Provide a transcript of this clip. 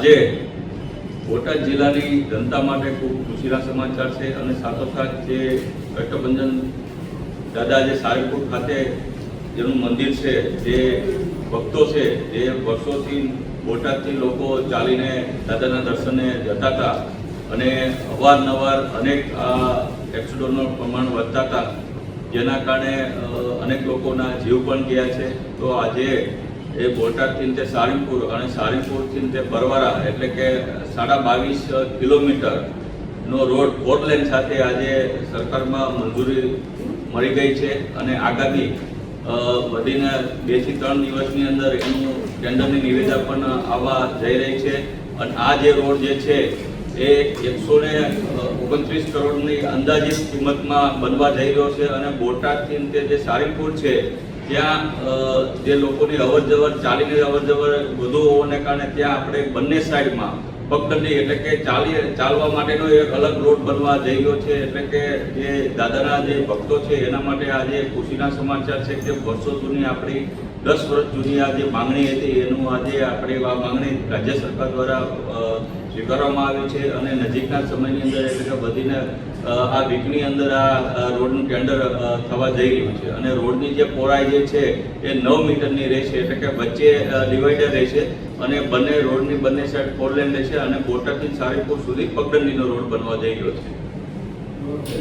આજે બોટાદ જિલ્લાની જનતા માટે ખૂબ ખુશીના સમાચાર છે અને સાથોસાથ જે કષ્ટભંજન દાદા જે સાળીપુર ખાતે જેનું મંદિર છે, જે ભક્તો છે, જે વર્ષોથી બોટાદથી લોકો ચાલીને દાદાના દર્શને જતા હતા અને અવારનવાર અનેક એક્સિડન્ટનું પ્રમાણ વધતા હતા, જેના કારણે અનેક લોકોના જીવ પણ ગયા છે. તો આજે એ બોટાદથી તે સાળીપુર અને સાળીપુરથી તે પરવારા એટલે કે 22.5 કિલોમીટરનો રોડ 4 લેન સાથે આજે સરકારમાં મંજૂરી મળી ગઈ છે અને આગામી વધીને 2 થી 3 દિવસની અંદર એનું ટેન્ડરની નિવેદન પણ આવવા જઈ રહી છે. અને આ જે રોડ જે છે એ 129 કરોડની અંદાજિત કિંમતમાં બનવા જઈ રહ્યો છે અને બોટાદથી તે જે સાળીપુર છે ત્યાં જે લોકોની અવરજવર ચાલીને અવરજવર વધુ હોવાને કારણે ત્યાં આપણે બંને સાઈડમાં પગદંડી એટલે કે ચાલવા માટેનો એક અલગ રોડ બનવા જઈ રહ્યો છે. એટલે કે જે દાદાના જે ભક્તો છે એના માટે આજે ખુશીના સમાચાર છે કે વર્ષો જૂની આપણી 10 વર્ષ જૂની આ જે માંગણી હતી એનું આજે આપણે આ માંગણી રાજ્ય સરકાર દ્વારા સ્વીકારવામાં આવી છે અને નજીકના સમયની અંદર એટલે કે વધીને આ વીકની અંદર આ રોડનું ટેન્ડર થવા જઈ રહ્યું છે અને રોડની જે પહોળાઈ જે છે એ 9 મીટરની રહેશે. એટલે કે વચ્ચે ડિવાઈડર રહેશે અને બંને રોડની બંને સાઈડ 4 લેન રહેશે અને બોટાદથી સાળીપુર સુધી પગદંડીનો રોડ બનવા જઈ રહ્યો છે.